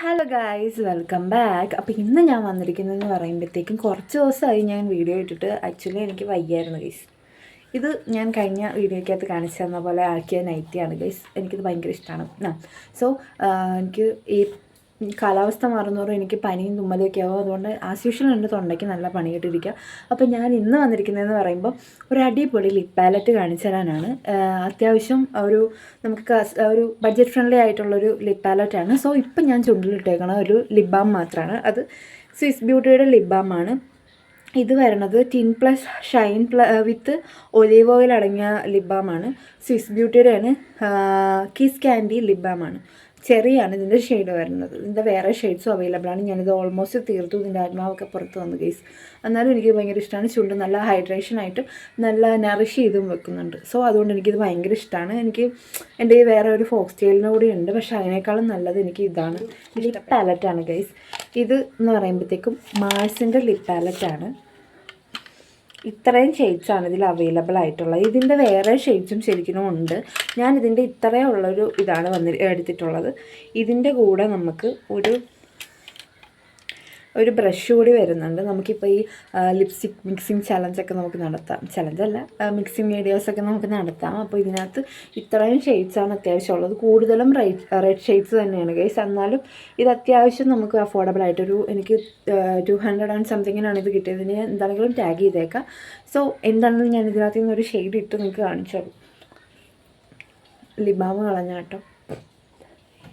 Hello guys, welcome back. അപ്പോൾ ഇന്ന് ഞാൻ വന്നിരിക്കുന്നതെന്ന് പറയുമ്പോഴത്തേക്കും കുറച്ച് ദിവസമായി ഞാൻ വീഡിയോ ഇട്ടിട്ട്. ആക്ച്വലി എനിക്ക് വയ്യായിരുന്നു ഗൈസ്. ഇത് ഞാൻ കഴിഞ്ഞ വീഡിയോയ്ക്കകത്ത് കാണിച്ചു തന്ന പോലെ ആക്കിയ നൈറ്റിയാണ് ഗൈസ്. എനിക്കിത് ഭയങ്കര ഇഷ്ടമാണ്. സോ എനിക്ക് ഈ കാലാവസ്ഥ മാറുന്നതോറും എനിക്ക് പനിയും തുമ്മലൊക്കെ ആവും. അതുകൊണ്ട് ആസ് യൂഷ്വൽ എൻ്റെ തൊണ്ടയ്ക്ക് നല്ല പണിയിട്ടിരിക്കുക. അപ്പോൾ ഞാൻ ഇന്ന് വന്നിരിക്കുന്നതെന്ന് പറയുമ്പോൾ ഒരു അടിപൊളി ലിപ് പാലറ്റ് കാണിച്ചു തരാനാണ്. അത്യാവശ്യം നമുക്ക് ഒരു ബഡ്ജറ്റ് ഫ്രണ്ട്ലി ആയിട്ടുള്ളൊരു ലിപ് പാലറ്റാണ്. സോ ഇപ്പം ഞാൻ ചുണ്ടിലിട്ടേക്കണ ഒരു ലിപ് ബാം മാത്രമാണ്. അത് സ്വിസ് ബ്യൂട്ടിയുടെ ലിപ് ബാമാണ്. ഇത് വരണത് tint plus shine with olive oil അടങ്ങിയ ലിപ് ബാമാണ്. സ്വിസ് ബ്യൂട്ടിയുടെയാണ്. കിസ് ക്യാൻഡി ലിപ് ബാമാണ്. ചെറിയാണ് ഇതിൻ്റെ ഷെയ്ഡ് വരുന്നത്. ഇതിൻ്റെ വേറെ ഷെയ്ഡ്സും അവൈലബിൾ ആണ്. ഞാനിത് ഓൾമോസ്റ്റ് തീർത്തു. ഇതിൻ്റെ ആത്മാവൊക്കെ പുറത്ത് വന്നു ഗൈസ്. എന്നാലും എനിക്ക് ഭയങ്കര ഇഷ്ടമാണ്. ചുണ്ട് നല്ല ഹൈഡ്രേഷൻ ആയിട്ട് നല്ല നറിഷ് ചെയ്തും വെക്കുന്നുണ്ട്. സോ അതുകൊണ്ട് എനിക്കിത് ഭയങ്കര ഇഷ്ടമാണ്. എനിക്ക് എൻ്റെ വേറെ ഒരു ഫോക്സ് ടെയിലിനും കൂടി ഉണ്ട്. പക്ഷേ അതിനേക്കാളും നല്ലത് എനിക്ക് ഇതാണ്. ലിപ് പാലറ്റാണ് ഗൈസ്. ഇത് എന്ന് പറയുമ്പോഴത്തേക്കും മാഴ്സിൻ്റെ ലിപ് പാലറ്റാണ്. ഇത്രയും ഷെയ്ഡ്സാണ് ഇതിൽ അവൈലബിൾ ആയിട്ടുള്ളത്. ഇതിൻ്റെ വേറെ ഷെയ്ഡ്സും ശരിക്കും ഉണ്ട്. ഞാനിതിൻ്റെ ഇത്രയുള്ളൊരു ഇതാണ് എടുത്തിട്ടുള്ളത്. ഇതിൻ്റെ കൂടെ നമുക്ക് ഒരു ബ്രഷ് കൂടി വരുന്നുണ്ട്. നമുക്കിപ്പോൾ ഈ ലിപ്സ്റ്റിക് മിക്സിങ് ചലഞ്ചൊക്കെ നമുക്ക് നടത്താം. ചലഞ്ചല്ല, മിക്സിങ് വീഡിയോസൊക്കെ നമുക്ക് നടത്താം. അപ്പോൾ ഇതിനകത്ത് ഇത്രയും ഷെയ്ഡ്സാണ് അത്യാവശ്യമുള്ളത്. കൂടുതലും റെഡ് ഷെയ്ഡ്സ് തന്നെയാണ് ഗൈസ്. എന്നാലും ഇത് അത്യാവശ്യം നമുക്ക് അഫോർഡബിൾ ആയിട്ടൊരു എനിക്ക് 200 ആൻഡ് സംതിങ്ങിനാണ് ഇത് കിട്ടിയത്. ഇതിന് എന്താണെങ്കിലും ടാഗ് ചെയ്തേക്കാം. സോ എന്താണെങ്കിലും ഞാൻ ഇതിനകത്ത് നിന്നൊരു ഷെയ്ഡ് ഇട്ട് നിങ്ങൾക്ക് കാണിച്ചോളൂ. Lip balm കളഞ്ഞാട്ടോ.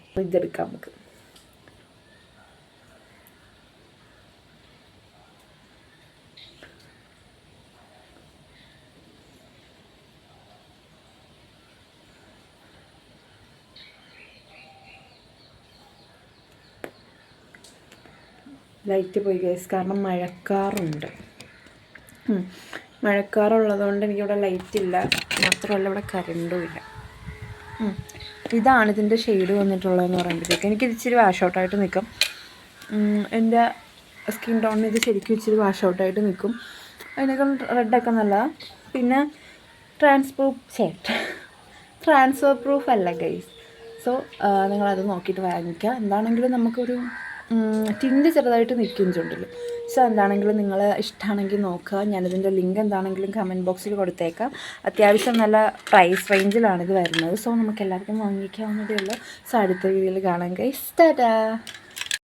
അപ്പോൾ ഇതെടുക്കാം നമുക്ക്. ലൈറ്റ് പോയി ഗൈസ്, കാരണം മഴക്കാറുണ്ട്. മഴക്കാറുള്ളതുകൊണ്ട് എനിക്കിവിടെ ലൈറ്റ് ഇല്ല. മാത്രമല്ല ഇവിടെ കറണ്ടും ഇല്ല. ഇതാണ് ഇതിൻ്റെ ഷെയ്ഡ് വന്നിട്ടുള്ളതെന്ന് പറയുമ്പോഴത്തേക്ക് എനിക്കിത് ഇച്ചിരി വാഷ് ഔട്ടായിട്ട് നിൽക്കും. എൻ്റെ സ്കിൻ ടോണിന് ഇത് ശരിക്കും ഇച്ചിരി വാഷ് ഔട്ടായിട്ട് നിൽക്കും. അതിനേക്കാൾ റെഡൊക്കെ നല്ലതാണ്. പിന്നെ ട്രാൻസ്ഫർ പ്രൂഫ് അല്ല ഗൈസ്. സോ നിങ്ങളത് നോക്കിയിട്ട് വാങ്ങിക്കുക. എന്താണെങ്കിലും നമുക്കൊരു ടിൻറ്റ് ചെറുതായിട്ട് നിൽക്കും ചുണ്ടിൽ. സോ എന്താണെങ്കിലും നിങ്ങൾ ഇഷ്ടമാണെങ്കിൽ നോക്കുക. ഞാനിതിൻ്റെ ലിങ്ക് എന്താണെങ്കിലും കമൻറ്റ് ബോക്സിൽ കൊടുത്തേക്കാം. അത്യാവശ്യം നല്ല പ്രൈസ് റേഞ്ചിലാണിത് വരുന്നത്. സോ നമുക്ക് എല്ലാവർക്കും വാങ്ങിക്കാവുന്നതേ ഉള്ളൂ. സോ അടുത്ത വീഡിയോയിൽ കാണാം ഗൈസ്. ടാറ്റാ.